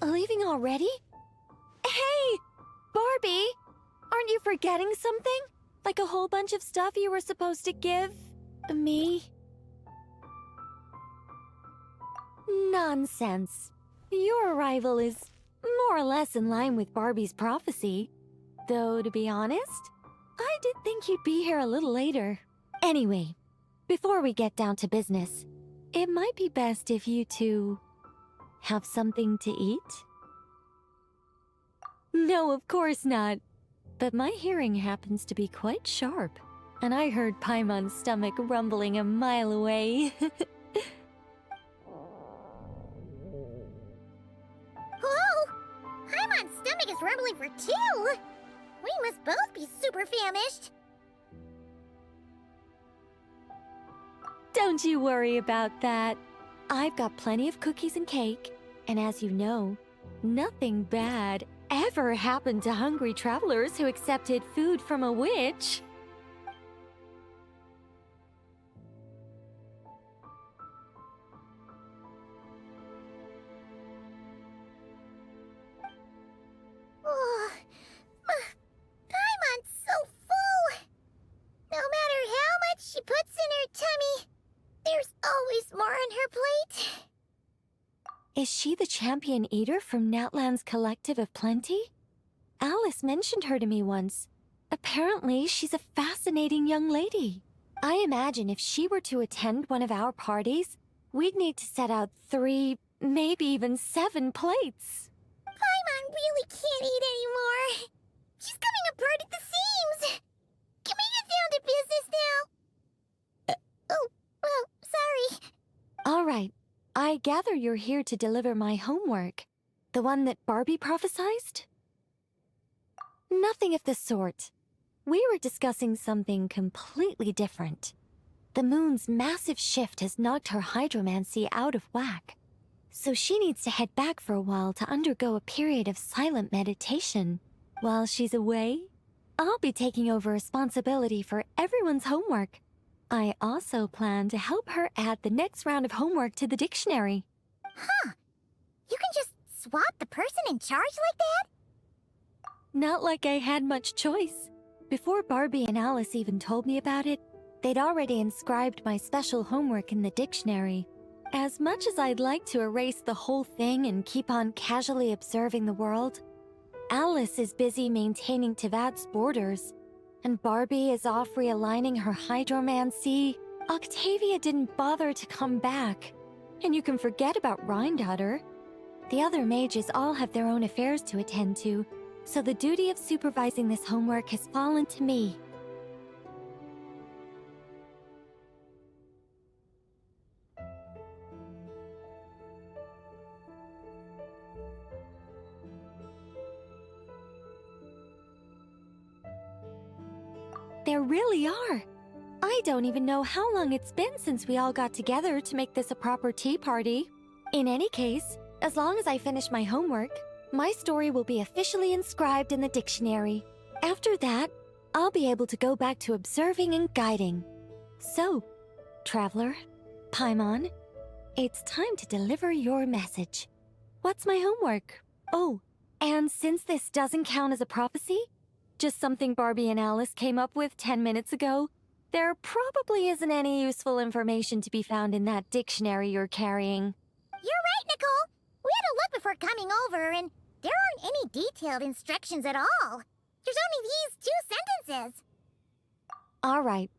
Leaving already? Hey! Barbie! Aren't you forgetting something? Like a whole bunch of stuff you were supposed to give me? Nonsense. Your arrival is more or less in line with Barbie's prophecy. Though, to be honest, I did think you'd be here a little later. Anyway, before we get down to business, it might be best if you two have something to eat? No, of course not. But my hearing happens to be quite sharp, and I heard Paimon's stomach rumbling a mile away. Whoa! Paimon's stomach is rumbling for two! We must both be super famished! Don't you worry about that. I've got plenty of cookies and cake, and as you know, nothing bad ever happened to hungry travelers who accepted food from a witch. Oh, Paimon's so full! No matter how much she puts in her tummy, there's always more on her plate. Is she the champion eater from Natlan's Collective of Plenty? Alice mentioned her to me once. Apparently, she's a fascinating young lady. I imagine if she were to attend one of our parties, we'd need to set out 3, maybe even 7 plates. Paimon really can't eat anymore. She's coming apart at the seams. Can we get down to business now? Oh, well, sorry. All right. I gather you're here to deliver my homework. The one that Barbie prophesized? Nothing of the sort. We were discussing something completely different. The moon's massive shift has knocked her hydromancy out of whack. So she needs to head back for a while to undergo a period of silent meditation. While she's away, I'll be taking over responsibility for everyone's homework. I also plan to help her add the next round of homework to the dictionary. Huh. You can just swap the person in charge like that? Not like I had much choice. Before Barbie and Alice even told me about it, they'd already inscribed my special homework in the dictionary. As much as I'd like to erase the whole thing and keep on casually observing the world, Alice is busy maintaining Tevat's borders, and Barbie is off realigning her hydromancy. Octavia didn't bother to come back. And you can forget about Rhindaughter. The other mages all have their own affairs to attend to, so the duty of supervising this homework has fallen to me. There really are. I don't even know how long it's been since we all got together to make this a proper tea party. In any case, as long as I finish my homework, my story will be officially inscribed in the dictionary. After that, I'll be able to go back to observing and guiding. So, Traveler, Paimon, it's time to deliver your message. What's my homework? Oh, and since this doesn't count as a prophecy, just something Barbie and Alice came up with 10 minutes ago, there probably isn't any useful information to be found in that dictionary you're carrying. You're right, Nicole. We had a look before coming over, and there aren't any detailed instructions at all. There's only these 2 sentences. All right.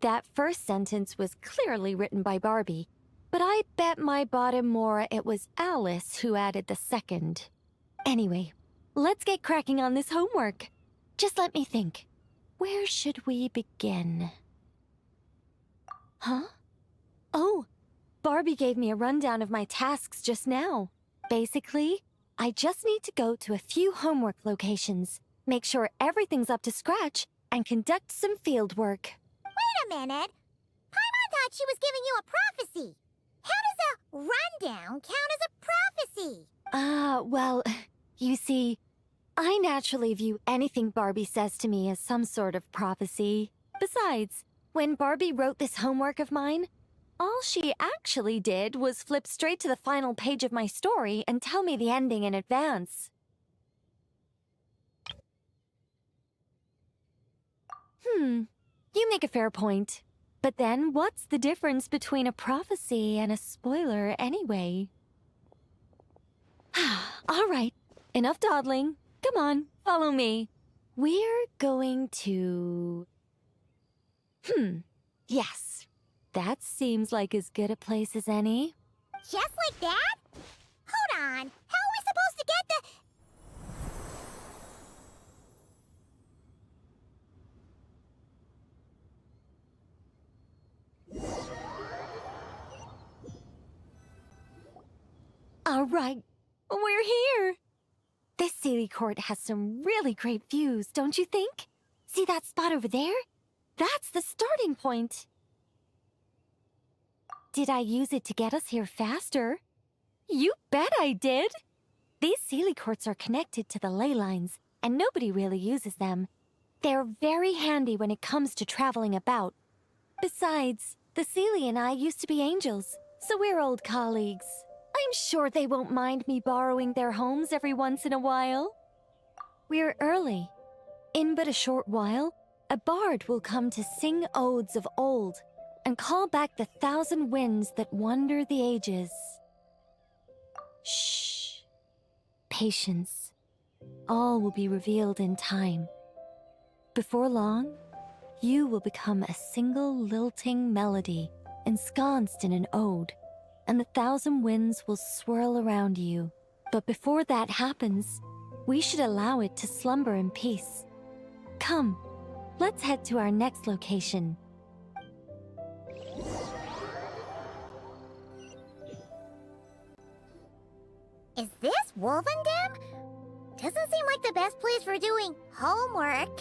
That first sentence was clearly written by Barbie, but I bet my bottom more it was Alice who added the second. Anyway, let's get cracking on this homework. Just let me think. Where should we begin? Huh? Oh, Barbie gave me a rundown of my tasks just now. Basically, I just need to go to a few homework locations, make sure everything's up to scratch, and conduct some field work. Wait a minute. Paimon thought she was giving you a prophecy. How does a rundown count as a prophecy? Well, you see, I naturally view anything Barbie says to me as some sort of prophecy. Besides, when Barbie wrote this homework of mine, all she actually did was flip straight to the final page of my story and tell me the ending in advance. You make a fair point. But then, what's the difference between a prophecy and a spoiler anyway? All right, enough dawdling. Come on, follow me. We're going to... Yes, that seems like as good a place as any. Just like that? Hold on. How are we supposed to get the... All right, we're here. This Sealy Court has some really great views, don't you think? See that spot over there? That's the starting point. Did I use it to get us here faster? You bet I did! These Sealy Courts are connected to the ley lines, and nobody really uses them. They're very handy when it comes to traveling about. Besides, the Sealy and I used to be angels, so we're old colleagues. I'm sure they won't mind me borrowing their homes every once in a while. We're early. In but a short while, a bard will come to sing odes of old and call back the 1,000 winds that wander the ages. Shh. Patience. All will be revealed in time. Before long, you will become a single lilting melody ensconced in an ode, and the 1,000 winds will swirl around you. But before that happens, we should allow it to slumber in peace. Come, let's head to our next location. Is this Wolvendam? Doesn't seem like the best place for doing homework.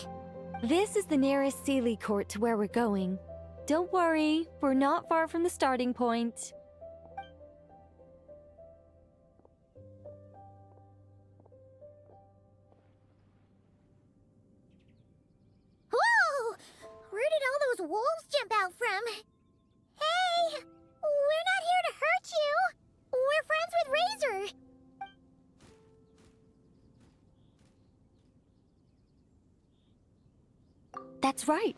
This is the nearest Sealy Court to where we're going. Don't worry, we're not far from the starting point. Whoa! Where did all those wolves jump out from? Hey! We're not here to hurt you! We're friends with Razor! That's right.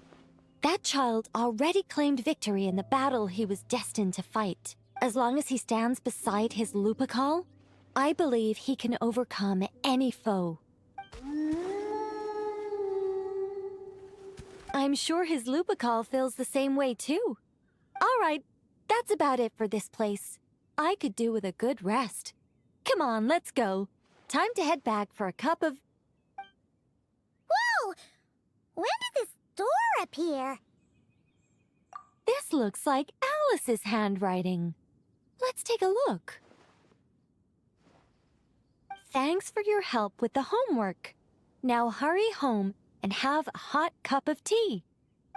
That child already claimed victory in the battle he was destined to fight. As long as he stands beside his Lupacol, I believe he can overcome any foe. I'm sure his Lupacol feels the same way too. All right, that's about it for this place. I could do with a good rest. Come on, let's go. Time to head back for a cup of... Whoa! When did this door appear? This looks like Alice's handwriting. Let's take a look. Thanks for your help with the homework. Now hurry home and have a hot cup of tea.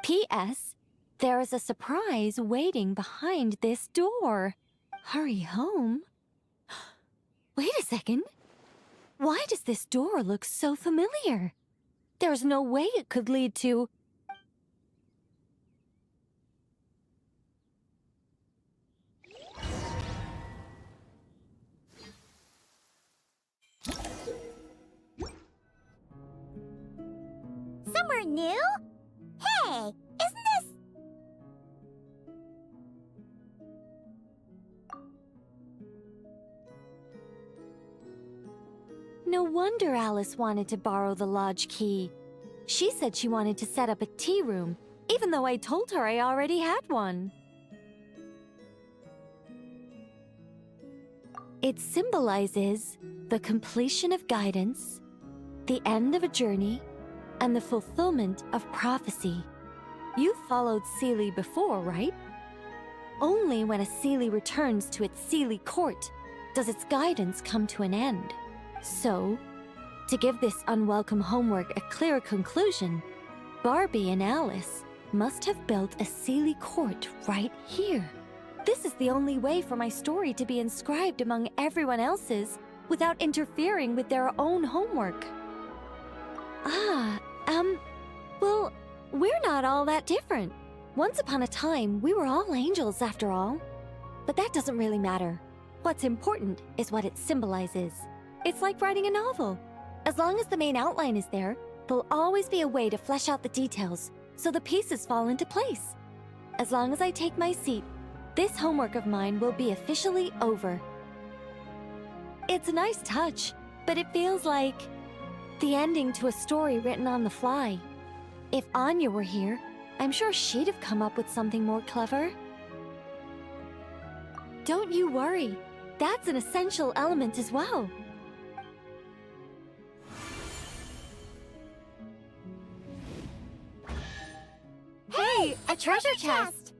P.S. There is a surprise waiting behind this door. Hurry home? Wait a second. Why does this door look so familiar? There's no way it could lead to... Somewhere new? Hey, isn't this... No wonder Alice wanted to borrow the lodge key. She said she wanted to set up a tea room, even though I told her I already had one. It symbolizes the completion of guidance, the end of a journey, and the fulfillment of prophecy. You've followed Seelie before, right? Only when a Seelie returns to its Seelie court does its guidance come to an end. So, to give this unwelcome homework a clear conclusion, Barbie and Alice must have built a Seelie court right here. This is the only way for my story to be inscribed among everyone else's without interfering with their own homework. Well, we're not all that different. Once upon a time, we were all angels after all. But that doesn't really matter. What's important is what it symbolizes. It's like writing a novel. As long as the main outline is there, there'll always be a way to flesh out the details so the pieces fall into place. As long as I take my seat, this homework of mine will be officially over. It's a nice touch, but it feels like the ending to a story written on the fly. If Anya were here, I'm sure she'd have come up with something more clever. Don't you worry. That's an essential element as well. Hey, a treasure chest!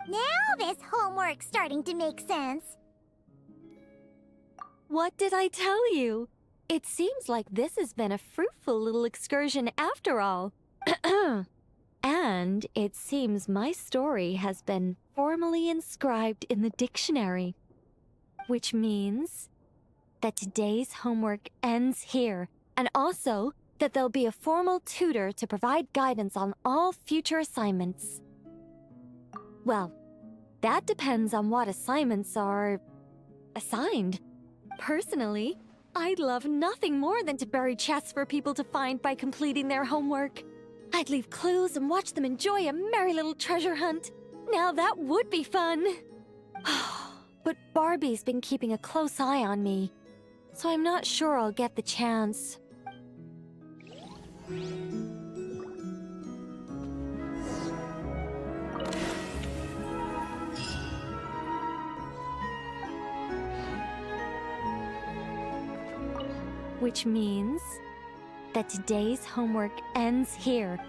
Now this homework's starting to make sense. What did I tell you? It seems like this has been a fruitful little excursion after all. And it seems my story has been formally inscribed in the dictionary. Which means that today's homework ends here, and also that there'll be a formal tutor to provide guidance on all future assignments. Well, that depends on what assignments are assigned. Personally, I'd love nothing more than to bury chests for people to find by completing their homework. I'd leave clues and watch them enjoy a merry little treasure hunt. Now that would be fun. But Barbie's been keeping a close eye on me, so I'm not sure I'll get the chance. Which means that today's homework ends here,